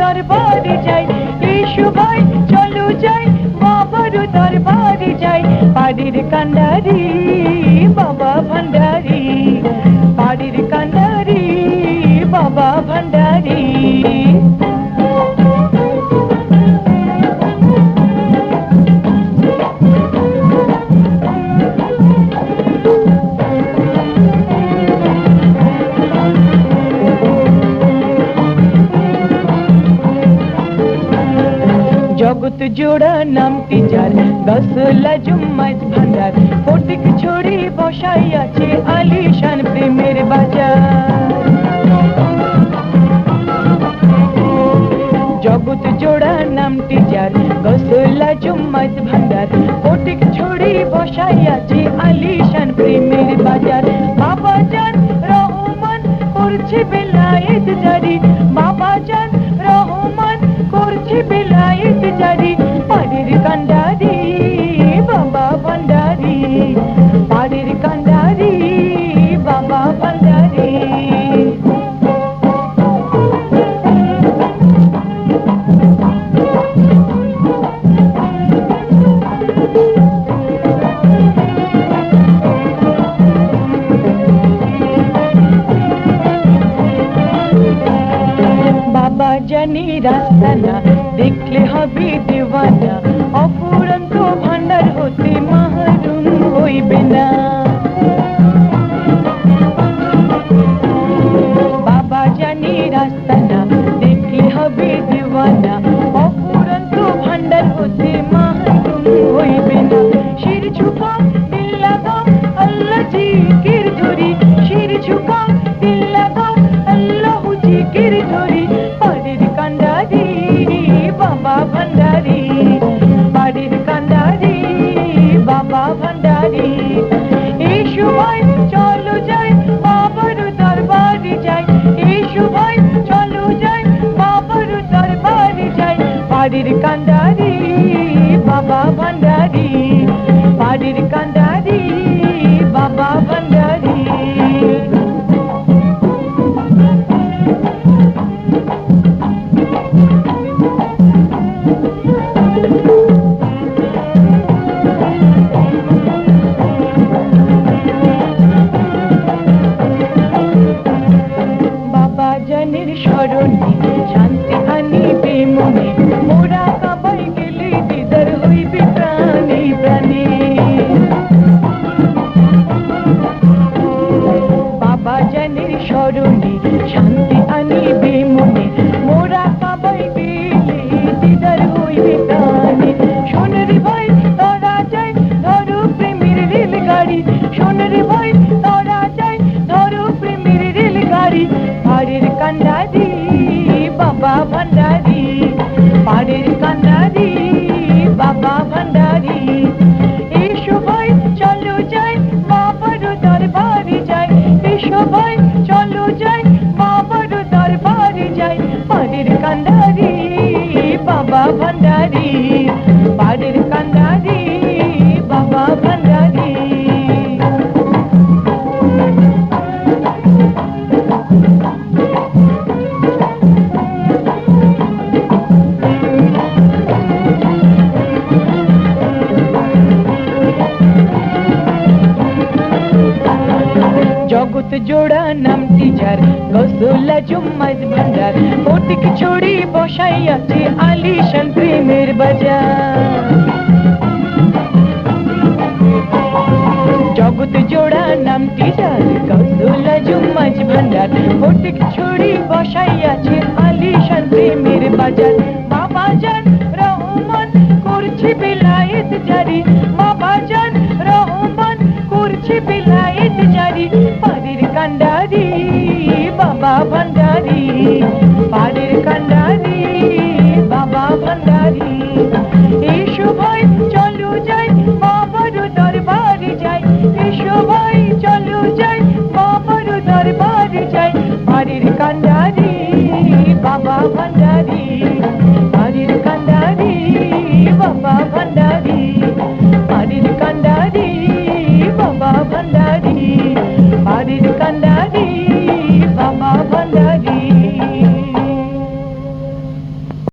দরবারে যাই, এসো ভাই চলো যাই বাবার দরবারে যাই। বাড়ির কান্ডারি বাবা ভান্ডারি, বাড়ির কান্ডারি বাবা ভান্ডারি। জগৎ জোড়া নামটি যার, গসলা জুম্মাজ ভান্ডার, ফটিক ছড়ি বসাই আছে আলিশান প্রেমের বাজার। জগৎ জোড়া নামটি যার, গসলা জুম্মাজ ভান্ডার, ফটিক ছড়ি বসাই আছে আলিশান প্রেমের বাজার। বাবা জান রহমান করছে বেলায়েত জারি, বাবা জান রহমান করছে বেলায়েত জারি। বাড়ির কান্ডারি বাবা ভান্ডারি, বাড়ির কান্ডারি বাবা ভান্ডারি। বাবা জানি রাস্তা না দেখলে হবে দেওয়ানা, অফুরন্ত ভান্ডার হতে মাহরুম হইবে না। বাবা জানি রাস্তা না দেখলে হবে দেওয়ানা, অফুরন্ত ভান্ডার হতে মাহরুম হইবে না। শির ঝুঁকাও দিল লাগাও আল্লাহ জিকির ধরি, শির ঝুঁকাও দিল লাগাও আল্লাহ জিকির ধরি। বাড়ির কান্ডারি বাবা ভান্ডারি, বাড়ির কান্ডারি বাবা ভান্ডারি। এসো ভাই চলো যাই বাবার দরবারে যাই, এসো ভাই চলো যাই বাবার দরবারে যাই। বাড়ির কান্ডারি বাবা ভান্ডারি, বাড়ির কান্ডারি বাবা ভান্ডারি। বাবা জানের স্মরণে শান্তি আনিবে মনে, মোরা কাবাই গেলে দিদার হইবে প্রাণে প্রাণে। বাবা জানের স্মরণে শান্তি আনিবে মনে, মোরা কাবাই গেলে দিদার হইবে প্রাণে। শোনের ভাই তোরা যাই ধরো প্রেমের রেলগাড়ি, শোনের ভাই তোরা যাই ধরো প্রেমের রেলগাড়ি। বাড়ির কান্ডারি বাবা ভান্ডারি, বাড়ির কান্ডারি বাবা ভান্ডারি। এসো ভাই চলো যাই বাবার দরবারে যাই, এসো ভাই চলো যাই বাবার দরবারে যাই। বাড়ির কান্ডারি বাবা ভান্ডারি, বাড়ির কান্ডারি বাবা ভান্ডারি। জগৎ জোড়া নামটি যার, গসলা জুম্মাজ ভান্ডার, ফটিক ছড়ি বসাই আছে আলিশান প্রেমের বাজার। জগৎ জোড়া নামটি যার, গসলা জুম্মাজ ভান্ডার, ফটিক ছড়ি বসাই আছে আলিশান প্রেমের বাজার। বাবা জান রহমান করছে বেলায়েত জারি, বাবা জান রহমান করছে বেলায়েত জারি। বাড়ির কান্ডারি বাবা ভান্ডারি, বাড়ির কান্ডারি বাবা ভান্ডারি। এসো ভাই চলো যাই বাবার দরবারে যাই, এসো ভাই চলো যাই বাবার দরবারে যাই। বাড়ির কান্ডারি